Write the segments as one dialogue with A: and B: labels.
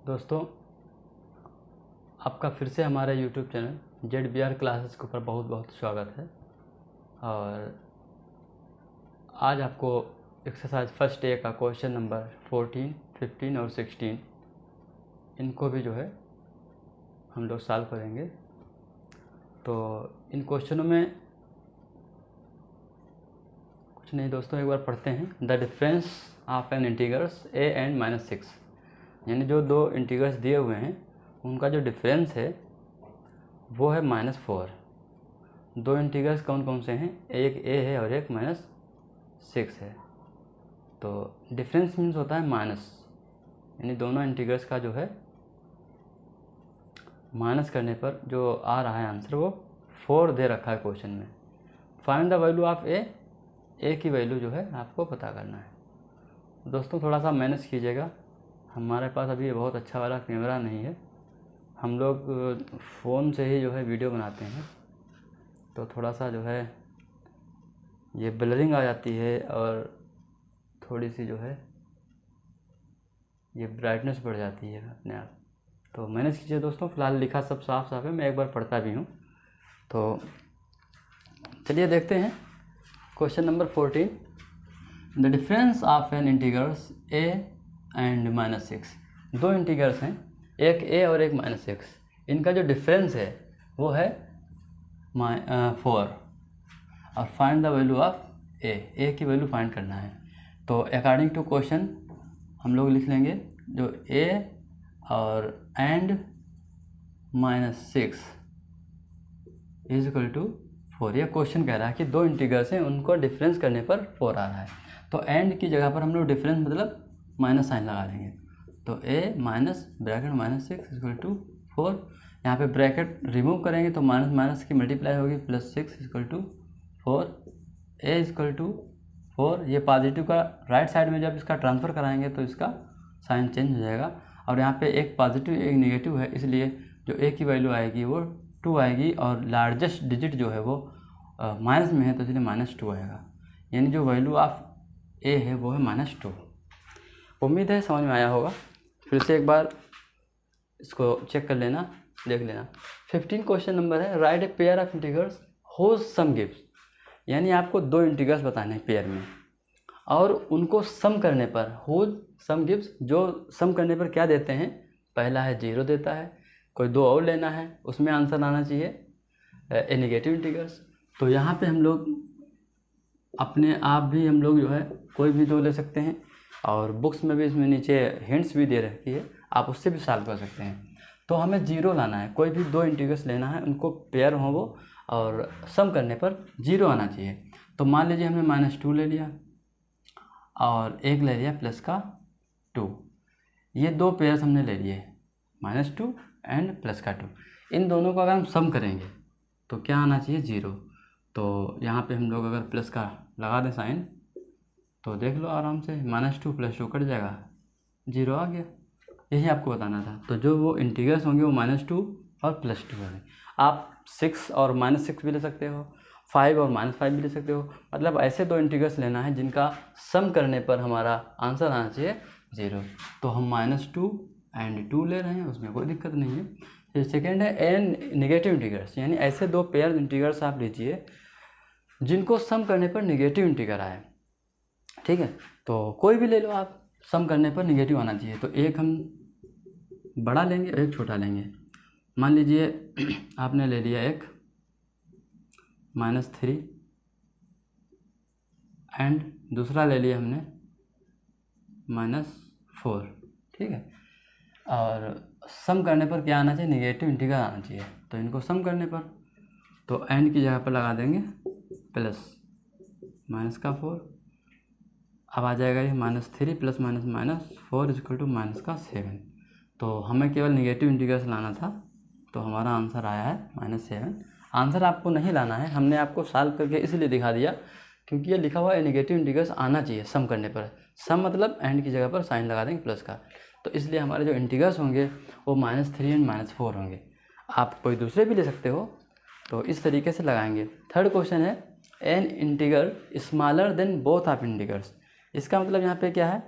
A: दोस्तों, आपका फिर से हमारे YouTube चैनल ZBR क्लासेस के ऊपर बहुत बहुत स्वागत है। और आज आपको एक्सरसाइज फर्स्ट डे का क्वेश्चन नंबर 14, 15 और 16 इनको भी जो है हम लोग सॉल्व करेंगे। तो इन क्वेश्चनों में कुछ नहीं दोस्तों, एक बार पढ़ते हैं। The difference of an integrals a and -6, यानी जो दो इंटीग्रल्स दिए हुए हैं उनका जो डिफरेंस है वो है -4। दो इंटीग्रल्स कौन कौन से हैं? एक a है और एक -6 है। तो डिफरेंस मीन्स होता है माइनस, यानी दोनों इंटीग्रल्स का जो है माइनस करने पर जो आ रहा है आंसर वो 4 दे रखा है क्वेश्चन में। Find the value of a की वैल्यू जो है आपको पता करना है। दोस्तों थोड़ा सा मैनेज कीजिएगा, हमारे पास अभी बहुत अच्छा वाला कैमरा नहीं है, हम लोग फ़ोन से ही जो है वीडियो बनाते हैं, तो थोड़ा सा जो है ये ब्लरिंग आ जाती है और थोड़ी सी जो है ये ब्राइटनेस बढ़ जाती है अपने आप। तो मैनेज कीजिए दोस्तों। फ़िलहाल लिखा सब साफ साफ है, मैं एक बार पढ़ता भी हूँ। तो चलिए देखते हैं question number 14। The difference of an integrals a and -6। दो इंटीग्रल्स हैं, एक a और एक -6। इनका जो डिफरेंस है वो है 4 और find the value of a की वैल्यू फाइंड करना है। तो अकॉर्डिंग टू क्वेश्चन हम लोग लिख लेंगे जो a और एंड -6 इज इक्वल टू 4। यह क्वेश्चन कह रहा है कि दो इंटीग्रल्स हैं, उनको डिफरेंस करने पर 4 आ रहा है। तो एंड की जगह पर हम लोग डिफरेंस मतलब माइनस साइन लगा देंगे। तो a minus bracket -6 equal to 4। यहाँ पे ब्रैकेट रिमूव करेंगे तो माइनस माइनस की मल्टीप्लाई होगी, +6 equal to 4। a equal to 4। ये पॉजिटिव का राइट साइड में जब इसका ट्रांसफ़र कराएंगे तो इसका साइन चेंज हो जाएगा। और यहाँ पे एक पॉजिटिव एक नेगेटिव है, इसलिए जो a की वैल्यू आएगी वो 2 आएगी और लार्जेस्ट डिजिट जो है वो माइनस में है, तो इसलिए -2 आएगा। यानी जो वैल्यू ऑफ a है वो है -2। उम्मीद है समझ में आया होगा। फिर से एक बार इसको चेक कर लेना, देख लेना। 15 क्वेश्चन नंबर है, write a pair of integrals whose sum gives. यानी आपको दो इंटीग्रल्स बताने हैं पेयर में और उनको सम करने पर होज सम गिव्स, जो सम करने पर क्या देते हैं? पहला है 0 देता है, कोई दो और लेना है, उसमें आंसर आना चाहिए ए नेगेटिव इंटीग्रल्स। तो यहाँ पे हम लोग अपने आप भी हम लोग जो है कोई भी दो ले सकते हैं और बुक्स में भी इसमें नीचे हिंट्स भी दे रखी है, आप उससे भी सॉल्व कर सकते हैं। तो हमें 0 लाना है, कोई भी दो इंटीग्रल्स लेना है, उनको पेयर हो वो और सम करने पर 0 आना चाहिए। तो मान लीजिए हमने -2 ले लिया और एक ले लिया +2। ये दो पेयर्स हमने ले लिए, -2 एंड +2। इन दोनों को अगर हम सम करेंगे तो क्या आना चाहिए? 0। तो यहाँ पे हम लोग अगर प्लस का लगा दें साइन तो देख लो आराम से, -2 + 2 कट जाएगा, 0 आ गया। यही आपको बताना था। तो जो वो इंटीग्रल्स होंगे वो -2 और +2 होंगे। आप 6 और -6 भी ले सकते हो, 5 और -5 भी ले सकते हो। मतलब ऐसे दो इंटीग्रल्स लेना है जिनका सम करने पर हमारा आंसर आना चाहिए 0। तो हम -2 एंड 2 ले रहे हैं, उसमें कोई दिक्कत नहीं है। फिर सेकेंड है एन नेगेटिव इंटीग्रल्स, यानी ऐसे दो पेयर इंटीग्रल्स आप लीजिए जिनको सम करने पर नेगेटिव इंटीग्रल आए। ठीक है, तो कोई भी ले लो आप, सम करने पर नेगेटिव आना चाहिए। तो एक हम बड़ा लेंगे और एक छोटा लेंगे। मान लीजिए आपने ले लिया एक -3 एंड दूसरा ले लिया हमने -4। ठीक है, और सम करने पर क्या आना चाहिए? नेगेटिव इंटीग्रल आना चाहिए। तो इनको सम करने पर तो एंड की जगह पर लगा देंगे प्लस -4। अब आ जाएगा ये -3 + -4 इक्वल टू -7। तो हमें केवल नेगेटिव इंटीग्रल्स लाना था, तो हमारा आंसर आया है -7। आंसर आपको नहीं लाना है, हमने आपको सॉल्व करके इसलिए दिखा दिया क्योंकि ये लिखा हुआ है नेगेटिव इंटीग्रल्स आना चाहिए सम करने पर। सम मतलब एंड की जगह पर साइन लगा देंगे प्लस का, तो इसलिए हमारे जो इंटीग्रल्स होंगे वो -3 एंड -4 होंगे। आप कोई दूसरे भी ले सकते हो, तो इस तरीके से लगाएंगे। थर्ड क्वेश्चन है an integral smaller than both of integrals. इसका मतलब यहाँ पे क्या है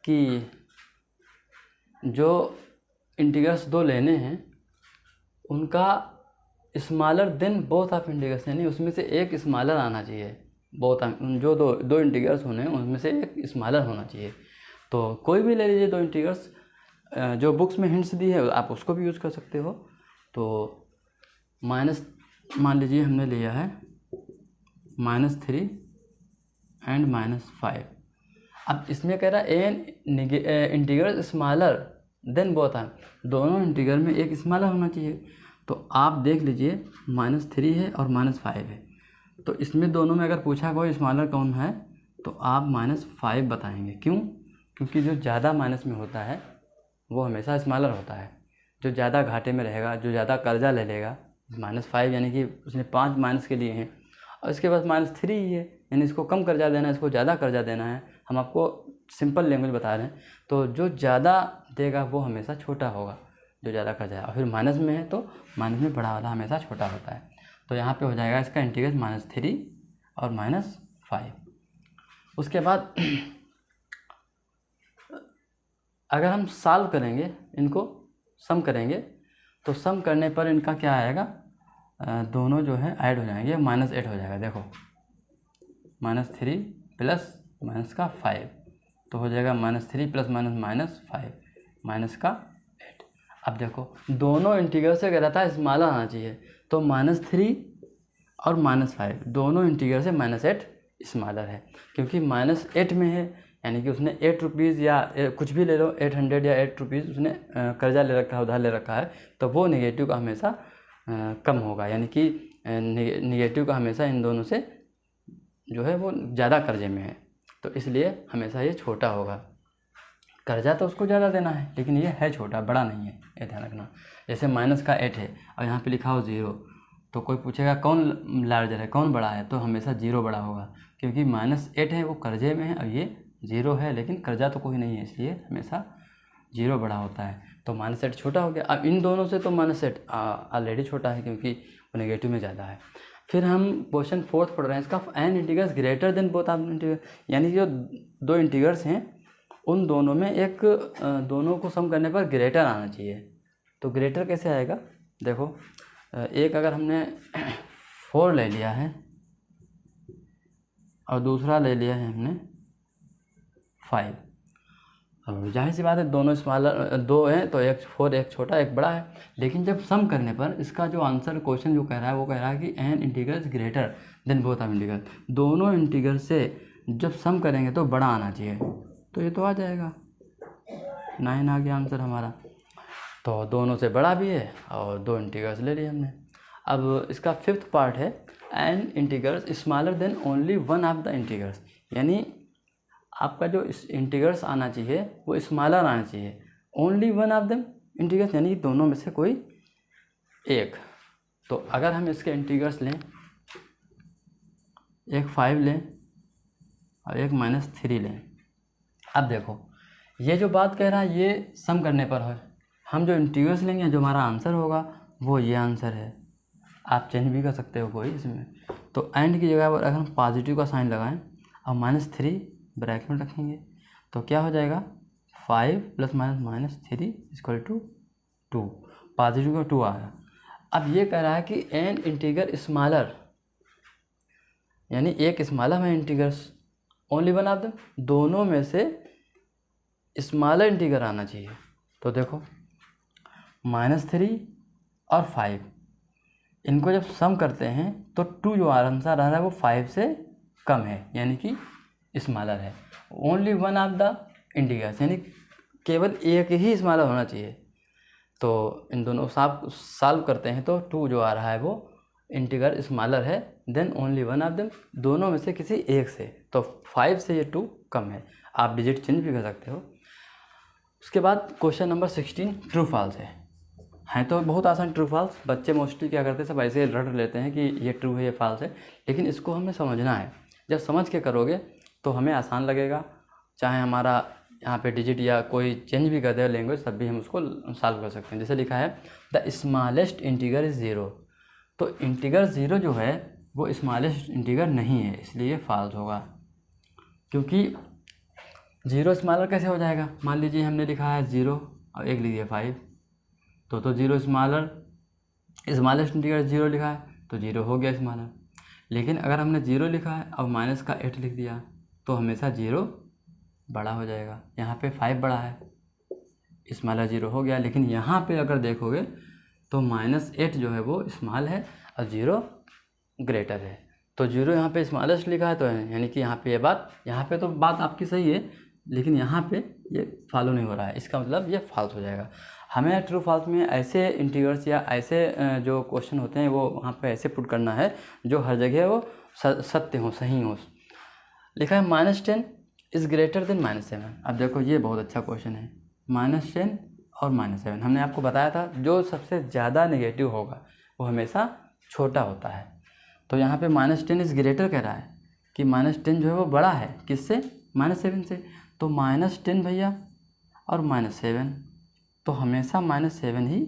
A: कि जो इंटीग्रल्स दो लेने हैं उनका smaller than both of integrals, यानी उसमें से एक स्मॉलर आना चाहिए। बोथ जो दो इंटीग्रल्स होने हैं उनमें से एक स्मॉलर होना चाहिए। तो कोई भी ले लीजिए दो इंटीग्रल्स, जो बुक्स में हिंट्स दी है आप उसको भी यूज़ कर सकते हो। तो माइनस, मान लीजिए हमने लिया है -3 एंड -5। अब इसमें कह रहा है an integral smaller than both are, दोनों इंटीग्रल में एक स्मॉलर होना चाहिए। तो आप देख लीजिए -3 है और -5 है, तो इसमें दोनों में अगर पूछा कोई स्मॉलर कौन है तो आप -5 बताएंगे। क्यों? क्योंकि जो ज़्यादा माइनस में होता है वो हमेशा स्मॉलर होता है। जो ज़्यादा घाटे में रहेगा, जो ज़्यादा कर्जा ले लेगा, -5 यानी कि उसने 5 माइनस के लिए हैं और इसके पास -3 ही है, यानी इसको कम कर्जा देना है, इसको ज़्यादा कर्जा देना है। हम आपको सिंपल लैंग्वेज बता रहे हैं। तो जो ज़्यादा देगा वो हमेशा छोटा होगा, जो ज़्यादा कर्जा है। और फिर माइनस में है तो माइनस में बड़ा वाला हमेशा छोटा होता है। तो यहाँ पे हो जाएगा इसका इंटीग्रल -3 और -5। उसके बाद अगर हम सॉल्व करेंगे, इनको सम करेंगे, तो सम करने पर इनका क्या आएगा, दोनों जो है ऐड हो जाएंगे, -8 हो जाएगा। देखो -3 प्लस माइनस का 5, तो हो जाएगा -3 प्लस -5 माइनस का 8। अब देखो दोनों इंटीग्रल से कह रहा था स्मॉलर आना चाहिए, तो -3 और -5 दोनों इंटीग्रल से -8 स्मॉलर है, क्योंकि -8 में है, यानी कि उसने 8 रुपीज़ या कुछ भी ले लो, 800 या 8 रुपीज़ उसने कर्जा ले रखा है, उधार ले रखा है, तो वो नेगेटिव का हमेशा कम होगा, यानी कि नेगेटिव का हमेशा इन दोनों से जो है वो ज़्यादा कर्जे में है, तो इसलिए हमेशा ये छोटा होगा। कर्जा तो उसको ज़्यादा देना है, लेकिन ये है छोटा, बड़ा नहीं है, ये ध्यान रखना। जैसे -8 है और यहाँ पे लिखा हो 0, तो कोई पूछेगा कौन लार्जर है, कौन बड़ा है, तो हमेशा 0 बड़ा होगा, क्योंकि -8 है वो कर्जे में है और ये 0 है, लेकिन कर्जा तो कोई नहीं है, इसलिए हमेशा 0 बड़ा होता है। तो -8 छोटा हो गया। अब इन दोनों से तो -8 ऑलरेडी छोटा है, क्योंकि वो नेगेटिव में ज़्यादा है। फिर हम क्वेश्चन 4 पढ़ रहे हैं, इसका an integrals greater than both of integral, यानी जो दो इंटीग्रल्स हैं उन दोनों में एक दोनों को सम करने पर ग्रेटर आना चाहिए। तो ग्रेटर कैसे आएगा, देखो एक अगर हमने 4 ले लिया है और दूसरा ले लिया है हमने 5, अब जाहिर सी बात है दोनों स्मॉलर, दो हैं तो एक 4, एक छोटा एक बड़ा है, लेकिन जब सम करने पर इसका जो आंसर क्वेश्चन जो कह रहा है वो कह रहा है कि an integrals greater than both of integral, दोनों इंटीग्रल से जब सम करेंगे तो बड़ा आना चाहिए, तो ये तो आ जाएगा 9 आ गया आंसर हमारा। तो दोनों से बड़ा भी है और दो इंटीग्रल्स ले लिए हमने। अब इसका 5th पार्ट है an integrals smaller than only one of the integrals, यानी आपका जो इंटीग्रल्स आना चाहिए वो स्मॉलर आना चाहिए, only one of the integrals, यानी दोनों में से कोई एक। तो अगर हम इसके इंटीग्रल्स लें, एक 5 लें और एक -3 लें, अब देखो ये जो बात कह रहा है ये सम करने पर है, हम जो इंटीग्रल्स लेंगे जो हमारा आंसर होगा वो ये आंसर है। आप चेंज भी कर सकते हो कोई इसमें। तो एंड की जगह पर अगर हम पॉजिटिव का साइन लगाएं और -3 ब्रैकेट में रखेंगे तो क्या हो जाएगा, 5 + -3 = 2, पॉजिटिव का 2 आया। अब ये कह रहा है कि एन इंटीग्रल स्मॉलर, यानी एक स्मॉलर में integrals only one of the, दोनों में से स्मॉलर इंटीग्रल आना चाहिए। तो देखो -3 और 5 इनको जब सम करते हैं तो 2 जो आंसर आ रहा है वो 5 से कम है, यानी कि स्मॉलर है। Only one of the integrals, यानी केवल एक ही स्मॉलर होना चाहिए। तो इन दोनों सॉल्व करते हैं तो 2 जो आ रहा है वो इंटीग्रल स्मॉलर है than only one of them, दोनों में से किसी एक से। तो 5 से ये 2 कम है, आप डिजिट चेंज भी कर सकते हो। उसके बाद क्वेश्चन नंबर 16 ट्रू फॉल्स है तो बहुत आसान ट्रू फॉल्स, बच्चे मोस्टली क्या करते हैं सब ऐसे रट लेते हैं कि ये ट्रू है ये फॉल्स है, लेकिन इसको हमें समझना है। जब समझ के करोगे तो हमें आसान लगेगा, चाहे हमारा यहाँ पे डिजिट या कोई चेंज भी कर दे लैंग्वेज तब भी हम उसको सॉल्व कर सकते हैं। जैसे लिखा है द स्मॉलेस्ट इंटीग्रल इज़ 0, तो इंटीग्रल 0 जो है वो स्मॉलेस्ट इंटीग्रल नहीं है, इसलिए फॉल्स होगा। क्योंकि 0 स्मॉलर कैसे हो जाएगा, मान लीजिए हमने लिखा है 0 और एक लिख दिया 5। तो जीरो स्मॉलेस्ट इंटीग्रल 0 लिखा है तो 0 हो गया स्मॉलर। लेकिन अगर हमने 0 लिखा है और माइनस का 8 लिख दिया तो हमेशा 0 बड़ा हो जाएगा। यहाँ पे 5 बड़ा है, स्मॉलर 0 हो गया। लेकिन यहाँ पे अगर देखोगे तो -8 जो है वो स्मॉल है और 0 ग्रेटर है। तो 0 यहाँ पे स्मॉलेस्ट लिखा है तो यानी कि यहाँ पे ये बात, यहाँ पे तो बात आपकी सही है, लेकिन यहाँ पे ये फॉलो नहीं हो रहा है, इसका मतलब ये फॉल्स हो जाएगा। हमें ट्रू फॉल्स में ऐसे इंटीग्रल्स या ऐसे जो क्वेश्चन होते हैं वो वहाँ पे ऐसे पुट करना है जो हर जगह वो सत्य हो, सही हो। लिखा है -10 इज़ ग्रेटर देन -7। अब देखो ये बहुत अच्छा क्वेश्चन है। -10 और -7 हमने आपको बताया था जो सबसे ज़्यादा नेगेटिव होगा वो हमेशा छोटा होता है। तो यहाँ पे -10 इज़ ग्रेटर कह रहा है कि -10 जो है वो बड़ा है किससे, -7 से। तो -10 भैया और -7, तो हमेशा -7 ही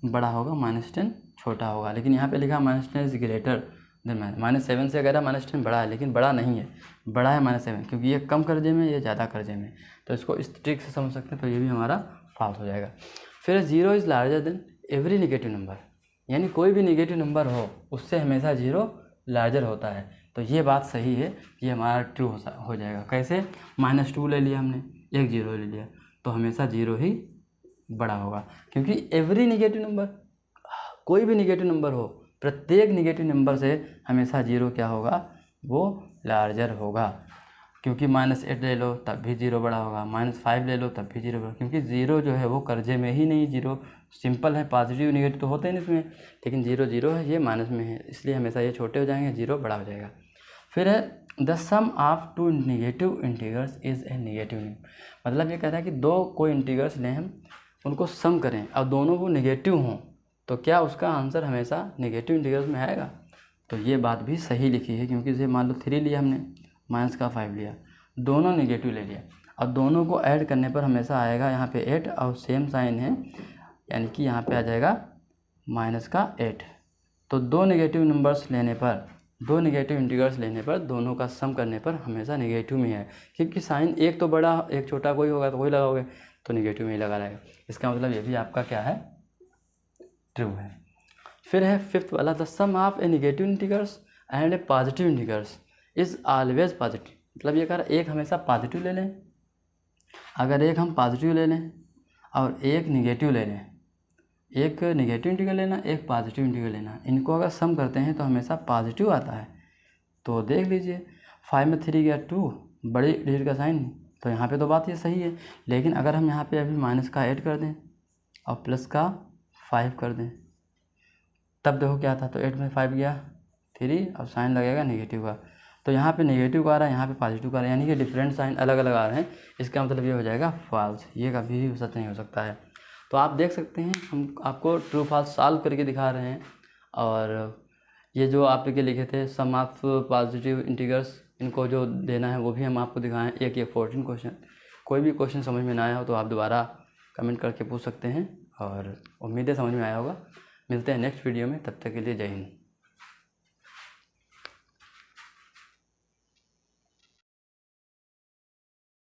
A: बड़ा होगा, -10 छोटा होगा। लेकिन यहाँ पे लिखा -10 इज़ ग्रेटर देन -7 से अगर -10 बड़ा है, लेकिन बड़ा नहीं है, बड़ा है -7 क्योंकि ये कम कर्जे में, ये ज़्यादा कर्जे में। तो इसको इस ट्रिक से समझ सकते हैं, तो ये भी हमारा फॉल्स हो जाएगा। फिर 0 is larger than every negative number, यानी कोई भी नेगेटिव नंबर हो उससे हमेशा 0 लार्जर होता है। तो ये बात सही है, ये हमारा ट्रू हो जाएगा। कैसे, -2 ले लिया हमने, एक 0 ले लिया तो हमेशा 0 ही बड़ा होगा, क्योंकि एवरी नेगेटिव नंबर, कोई भी नेगेटिव नंबर हो, प्रत्येक नेगेटिव नंबर से हमेशा 0 क्या होगा, वो लार्जर होगा। क्योंकि -8 ले लो तब भी 0 बड़ा होगा, -5 ले लो तब भी 0 बड़ा, क्योंकि 0 जो है वो कर्जे में ही नहीं, 0 सिंपल है, पॉजिटिव नेगेटिव तो होते हैं इसमें, लेकिन 0 0 है, ये माइनस में है, इसलिए हमेशा ये छोटे हो जाएंगे, 0 बड़ा हो जाएगा। फिर है the sum of two negative integrals is a negative number. मतलब ये कहता है कि दो कोई इंटीग्रल्स लें हम, उनको सम करें और दोनों वो नेगेटिव हों तो क्या उसका आंसर हमेशा नेगेटिव इंटीग्रल्स में आएगा। तो ये बात भी सही लिखी है, क्योंकि जैसे मान लो 3 लिया हमने, माइनस का 5 लिया, दोनों नेगेटिव ले लिया और दोनों को ऐड करने पर हमेशा आएगा यहाँ पे 8 और सेम साइन है, यानी कि यहाँ पे आ जाएगा -8। तो दो नेगेटिव नंबर्स लेने पर, दो नेगेटिव इंटीग्रल्स लेने पर दोनों का सम करने पर हमेशा नेगेटिव में है, क्योंकि साइन एक तो बड़ा एक छोटा कोई होगा तो वही लगाओगे तो नेगेटिव में ही लगा रहेगा। इसका मतलब ये भी आपका क्या है, ट्रू है। फिर है 5th वाला, the sum of a negative integrals and a positive integrals is always positive. मतलब ये कह रहा है एक हमेशा पॉजिटिव ले लें, अगर एक हम पॉजिटिव ले लें और एक नेगेटिव ले लें, एक नेगेटिव इंटीग्रल लेना, एक पॉजिटिव इंटीग्रल लेना, इनको अगर सम करते हैं तो हमेशा पॉजिटिव आता है। तो देख लीजिए 5 में 3 गया 2, बड़ी डिजिट का साइन, तो यहाँ पे तो बात ये सही है। लेकिन अगर हम यहाँ पे अभी माइनस का 8 कर दें और प्लस का 5 कर दें, तब देखो क्या था, तो 8 में 5 गया 3 और साइन लगेगा नेगेटिव का, तो यहाँ पे नेगेटिव का आ रहा है, यहाँ पे पॉजिटिव का आ रहा है, यानी कि डिफरेंट साइन अलग अलग आ रहे हैं। इसका मतलब ये हो जाएगा फॉल्स, ये कभी भी सच नहीं हो सकता है। तो आप देख सकते हैं हम आपको ट्रू फॉल्स सॉल्व करके दिखा रहे हैं, और ये जो आप लिखे थे सम ऑफ पॉजिटिव इंटीग्रल्स, इनको जो देना है वो भी हम आपको दिखाएं, एक ये 14 क्वेश्चन। कोई भी क्वेश्चन समझ में ना आया हो तो आप दोबारा कमेंट करके पूछ सकते हैं, और उम्मीद है समझ में आया होगा। मिलते हैं नेक्स्ट वीडियो में, तब तक के लिए जय हिंद।